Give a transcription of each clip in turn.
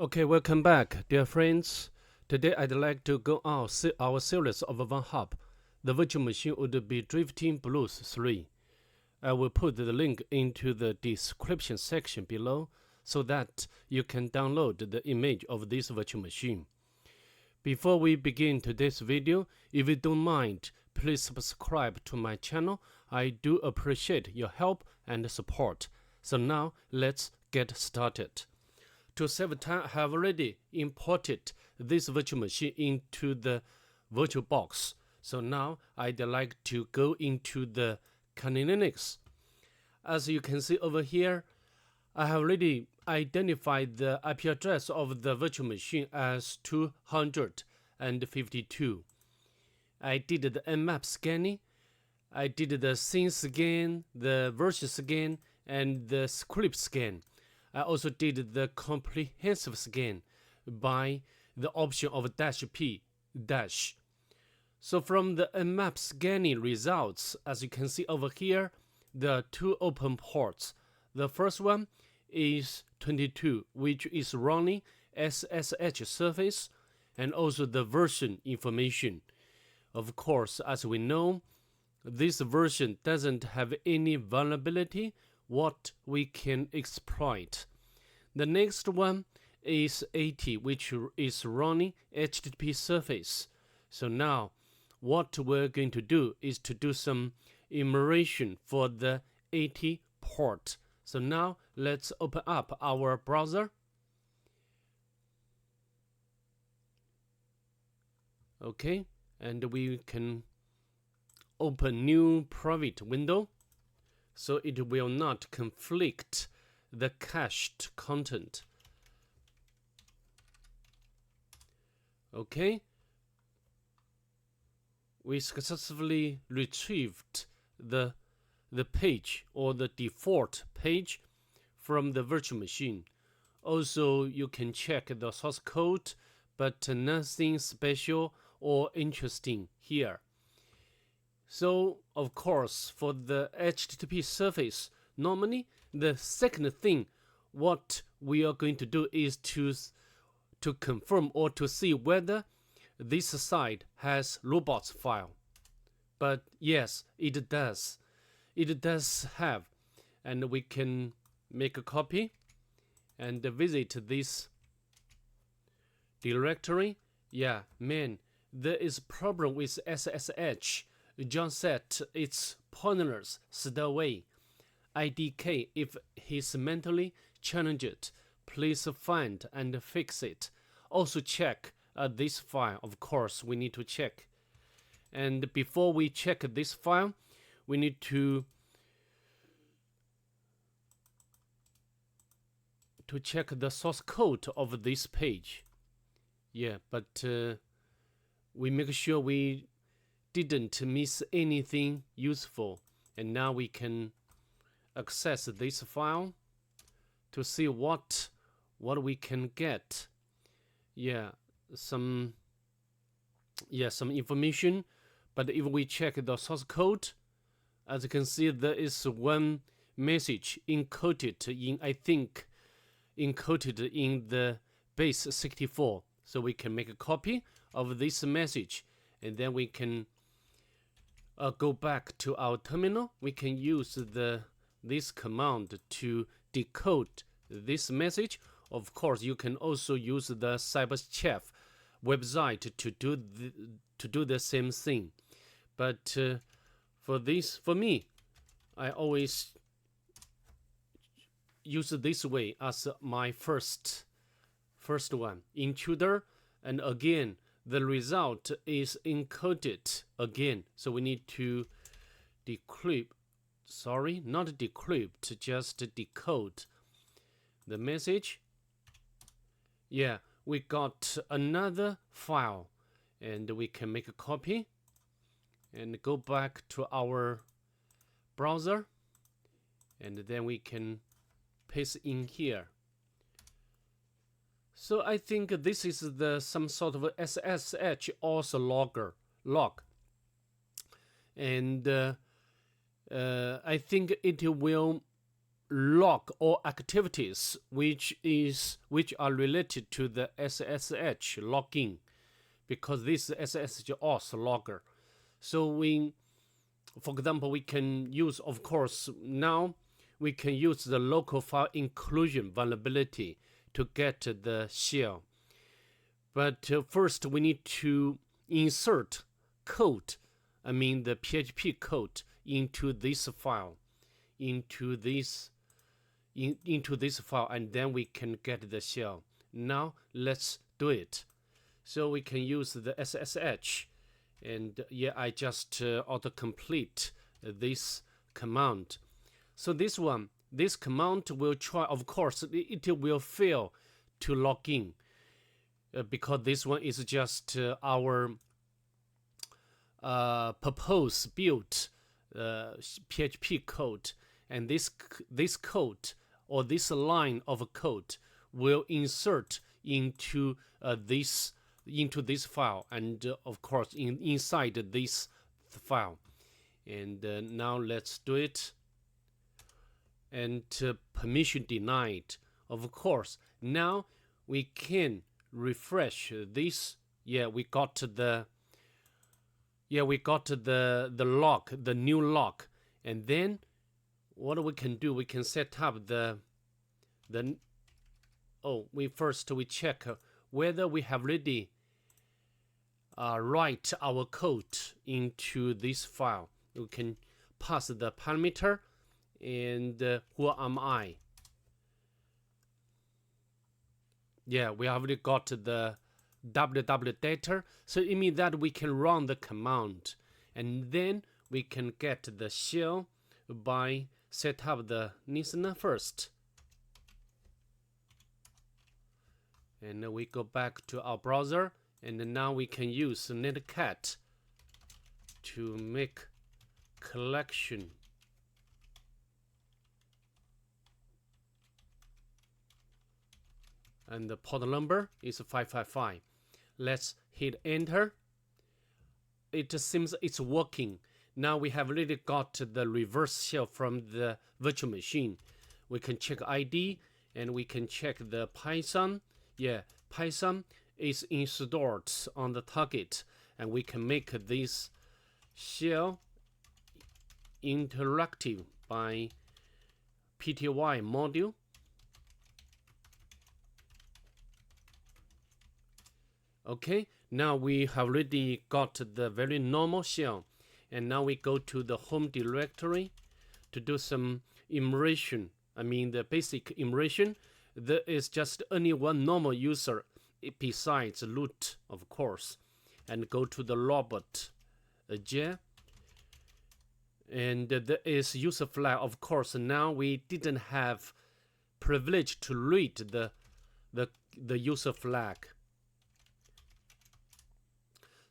Okay, welcome back, dear friends. Today I'd like to go on our series of Vulnhub. The virtual machine would be DriftingBlues 3. I will put the link into the description section below so that you can download the image of this virtual machine. Before we begin today's video, if you don't mind, please subscribe to my channel. I do appreciate your help and support. So now let's get started. To save time, I have already imported this virtual machine into the virtual box. So now I'd like to go into the Kali Linux. As you can see over here, I have already identified the IP address of the virtual machine as 252. I did the nmap scanning. I did the scene scan, the version scan, and the script scan. I also did the comprehensive scan by the option of -P-. So from the nmap scanning results, as you can see over here, there are two open ports. The first one is 22, which is running SSH service, and also the version information. Of course, as we know, this version doesn't have any vulnerability what we can exploit. The next one is 80, which is running HTTP service. So now what we're going to do is to do some enumeration for the 80 port. So now let's open up our browser. Okay, and we can open new private window, so it will not conflict the cached content. Okay, we successfully retrieved the page or the default page from the virtual machine. Also, you can check the source code, but nothing special or interesting here. So, of course, for the HTTP service, normally the second thing what we are going to do is to confirm or to see whether this site has robots file. But yes, it does. It does have, and we can make a copy and visit this directory. Yeah, man, there is a problem with SSH. John said it's pointless, stay away. IDK, if he's mentally challenged, please find and fix it. Also check this file. Of course, we need to check. And before we check this file, we need to check the source code of this page. Yeah, but we make sure we didn't miss anything useful, and now we can access this file to see what we can get. Some information. But if we check the source code, as you can see, there is one message encoded in, I think, encoded in the base 64. So we can make a copy of this message, and then we can go back to our terminal. We can use this command to decode this message. Of course, you can also use the Cybersecurity website to do the same thing. But for me, I always use this way as my first one, intruder, and again the result is encoded again. So we need to decrypt, sorry, not decrypt, just decode the message. Yeah, we got another file, and we can make a copy and go back to our browser, and then we can paste in here. So I think this is some sort of SSH also log, and I think it will log all activities which are related to the SSH login, because this SSH auth logger. So for example, we can use, of course, now we can use the local file inclusion vulnerability to get the shell. But first we need to insert code, the PHP code into this file, into this file, and then we can get the shell. Now let's do it. So we can use the SSH, and I just autocomplete this command. So this command will try, of course, it will fail to log in because this one is just our proposed built PHP code, and this code or this line of code will insert into this file, and of course inside this file. And now let's do it. And permission denied. Of course, now we can refresh this. We got the log, the new log. And then what we can do, we can set up we check whether we have already write our code into this file. We can pass the parameter and who am I. We already got the www data, so it means that we can run the command, and then we can get the shell by set up the listener first. And we go back to our browser, and now we can use netcat to make collection. And the port number is 555. Let's hit enter. It seems it's working. Now we have already got the reverse shell from the virtual machine. We can check ID, and we can check the Python. Python is installed on the target, and we can make this shell interactive by pty module. Okay, now we have already got the very normal shell, and now we go to the home directory to do some immersion. The basic immersion. There is just only one normal user besides root, of course, and go to the robot j, and there is user flag. Of course, now we didn't have privilege to read the user flag.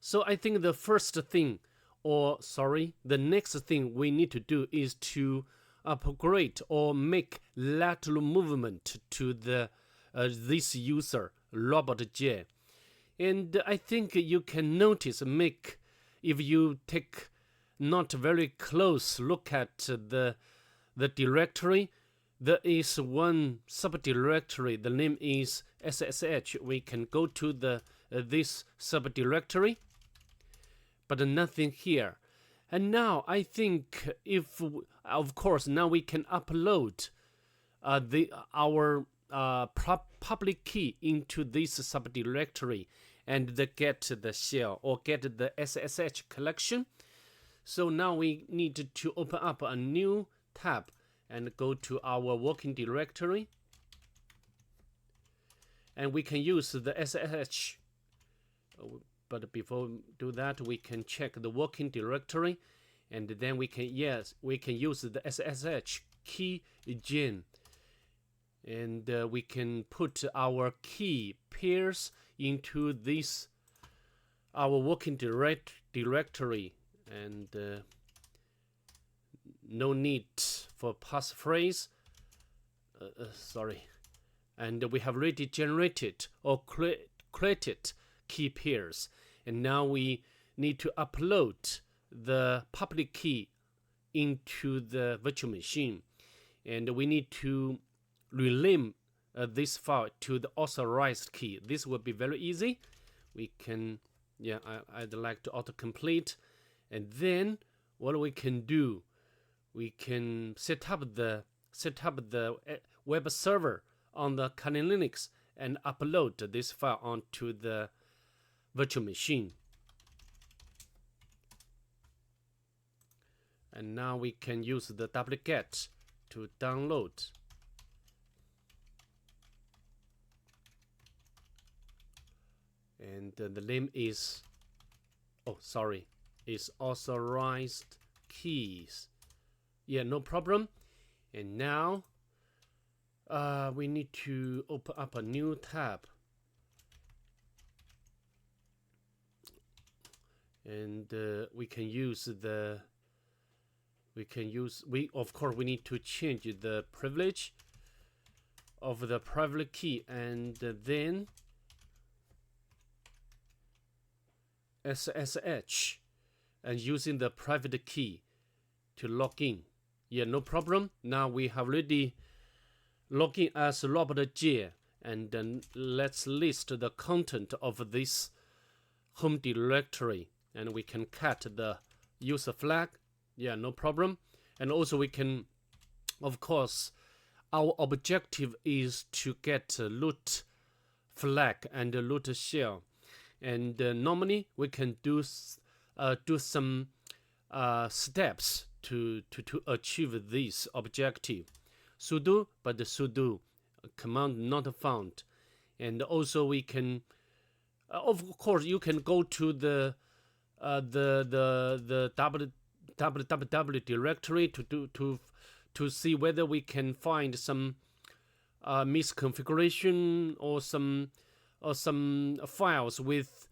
So I think the next thing we need to do is to upgrade or make lateral movement to this user robot j. And I think you can notice, if you take not very close look at the directory, there is one subdirectory. The name is SSH. We can go to this subdirectory, but nothing here. And now I think of course, now we can upload our public key into this subdirectory and get the shell or get the SSH collection. So now we need to open up a new tab and go to our working directory, and we can use the SSH. But before we do that, we can check the working directory, and then we can use the SSH key gen, and we can put our key pairs into this our working directory, and no need for passphrase. And we have already generated or created key pairs, and now we need to upload the public key into the virtual machine. and we need to rename this file to the authorized key. This will be very easy. We can, yeah, I'd like to autocomplete, and then what we can do, we can set up the web server on the Kali Linux and upload this file onto the virtual machine. And now we can use the wget to download. And the name is, is authorized keys. Yeah, no problem. And now we need to open up a new tab. And we of course we need to change the privilege of the private key, and then SSH, and using the private key to log in. Yeah, no problem. Now we have already logged in as Robert J, and then let's list the content of this home directory, and we can cut the user flag. Yeah, no problem. And also we can, of course, our objective is to get root flag and root shell, and normally we can do some steps to achieve this objective. Sudo, but the sudo command not found. And also we can, of course, you can go to the www directory to see whether we can find some misconfiguration or some files with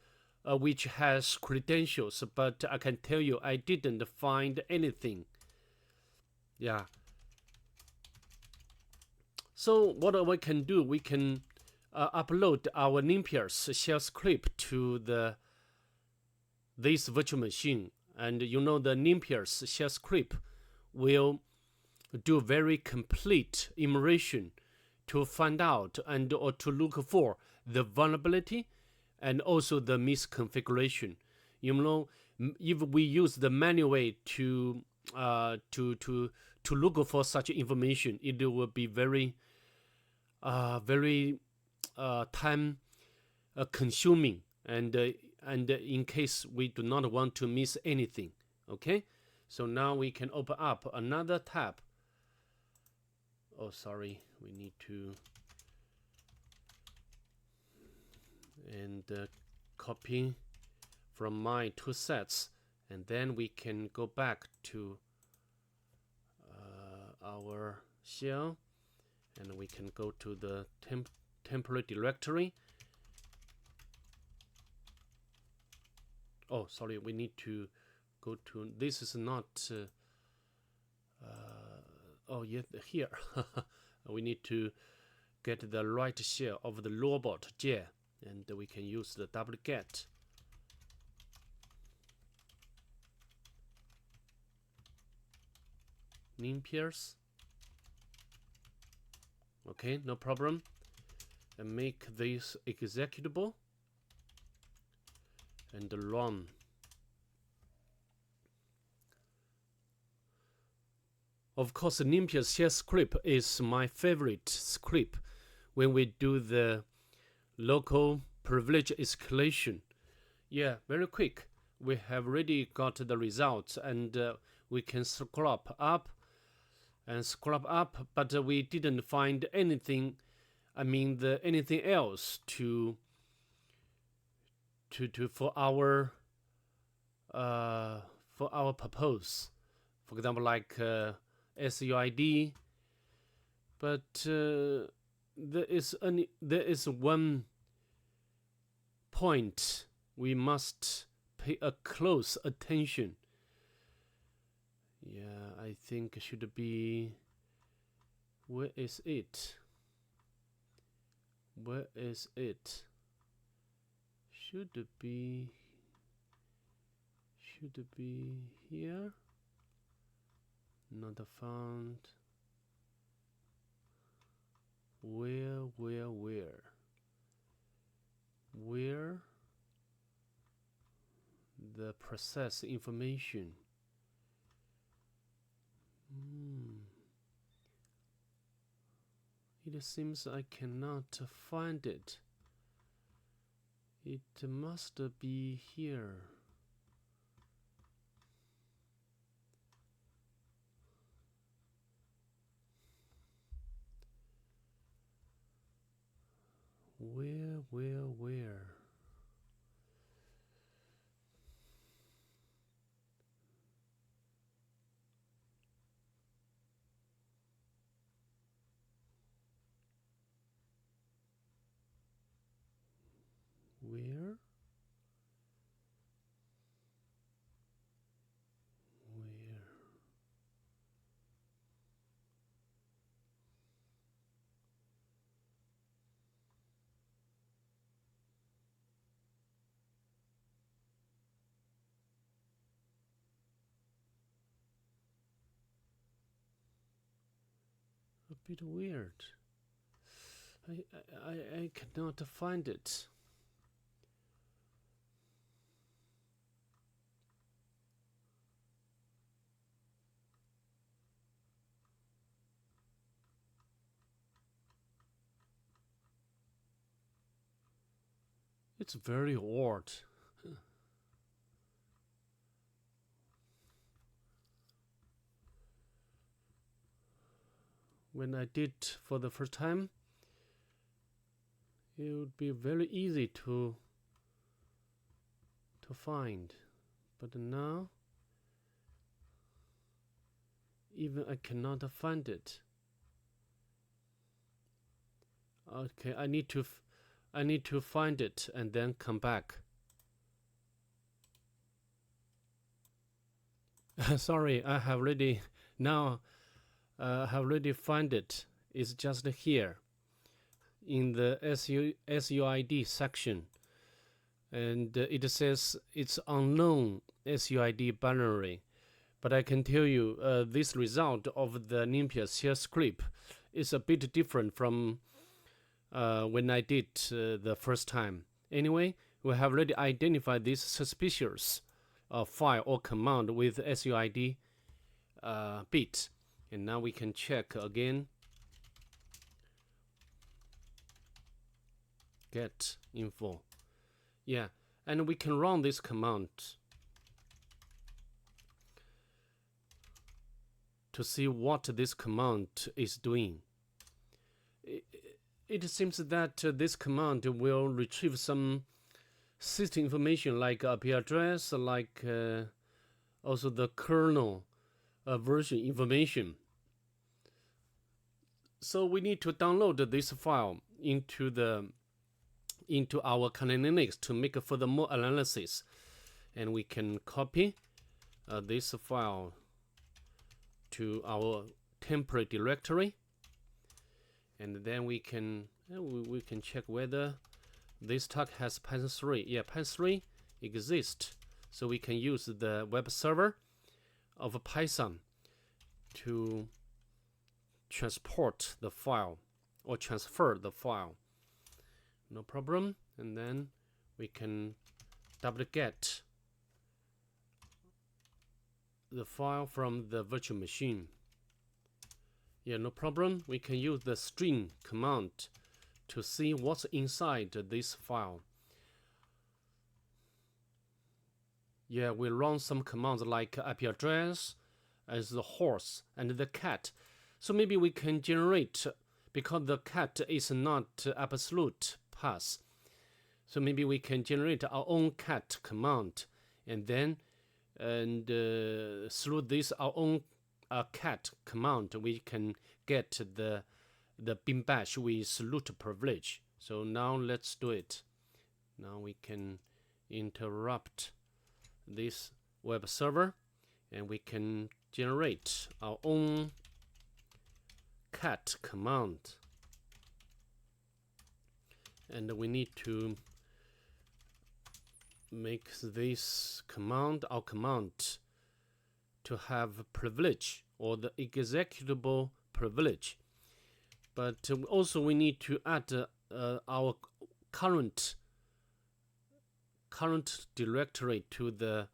which has credentials, but I can tell you I didn't find anything. Yeah. So what we can do, we can upload our Nimpiers shell script to this virtual machine, and you know the Nimpiers shell script will do very complete immersion to find out and or to look for the vulnerability and also the misconfiguration. You know, if we use the manual way to look for such information, it will be very time consuming, and in case we do not want to miss anything. Okay, so now we can open up another tab. Oh, sorry, we need to copy from my two sets, and then we can go back to our shell, and we can go to the temporary directory. Oh, sorry, we need to go to, this is not oh yeah, here. We need to get the right shell of the robot J, and we can use the wget. Nimpiers. Okay, no problem. And make this executable and run. Of course, Nimpiers shell script is my favorite script when we do the local privilege escalation. Yeah, very quick. We have already got the results, and we can scrub up and scrub up, but we didn't find anything. I mean, anything else to for our purpose. For example, like SUID, but there is one point we must pay a close attention. Yeah, I think it should be, where is it? Where is it? Should be here. Not found. Where the process information. It seems I cannot find it. It must be here. Where? Where? A bit weird. I cannot find it. It's very odd. When I did for the first time, it would be very easy to find, but now even I cannot find it. Okay, I need to find it and then come back. Sorry, I have already found it. It's just here in the SUID section, and it says it's unknown SUID binary. But I can tell you this result of the NumPy shell script is a bit different from when I did the first time. Anyway, we have already identified this suspicious file or command with SUID bit. And now we can check again. Get info. Yeah, and we can run this command to see what this command is doing. It seems that this command will retrieve some system information like IP address, like also the kernel version information. So we need to download this file into our Kali Linux to make further more analysis, and we can copy this file to our temporary directory, and then we can check whether this tag has Python 3. Yeah, Python 3 exists, so we can use the web server of Python to transport the file or transfer the file. No problem. And then we can duplicate the file from the virtual machine. Yeah, no problem. We can use the string command to see what's inside this file. Yeah, we run some commands like IP address as the horse and the cat. So maybe we can generate, because the cat is not absolute pass. So maybe we can generate our own cat command, and then through this our own cat command we can get the bin bash with root privilege. So now let's do it. Now we can interrupt this web server, and we can generate our own cat command. And we need to make this command, our command, to have privilege or the executable privilege. But also we need to add our current directory to the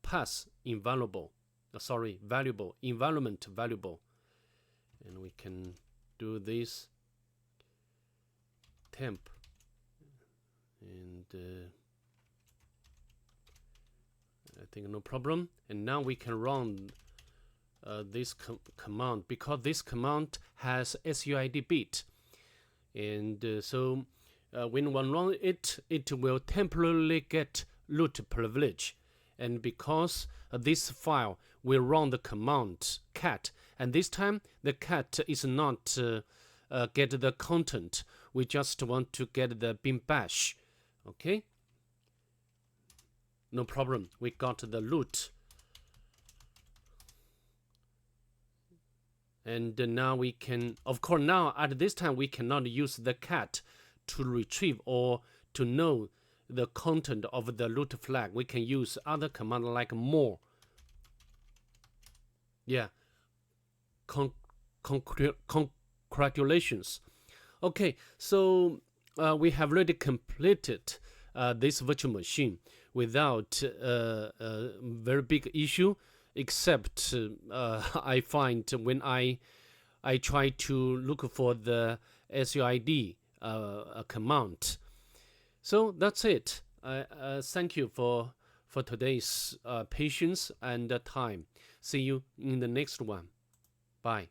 path valuable environment valuable, and we can do this temp, and I think no problem. And now we can run this command, because this command has SUID bit, and so when one run it, it will temporarily get root privilege. And because this file will run the command cat, and this time the cat is not get the content, we just want to get the bin bash. Okay, no problem, we got the root. And now we can, of course, now at this time we cannot use the cat to retrieve or to know the content of the root flag. We can use other command like more. Yeah, congratulations. Okay, so we have already completed this virtual machine without a very big issue, except I find when I try to look for the SUID command. So that's it. Thank you for today's patience and time. See you in the next one. Bye.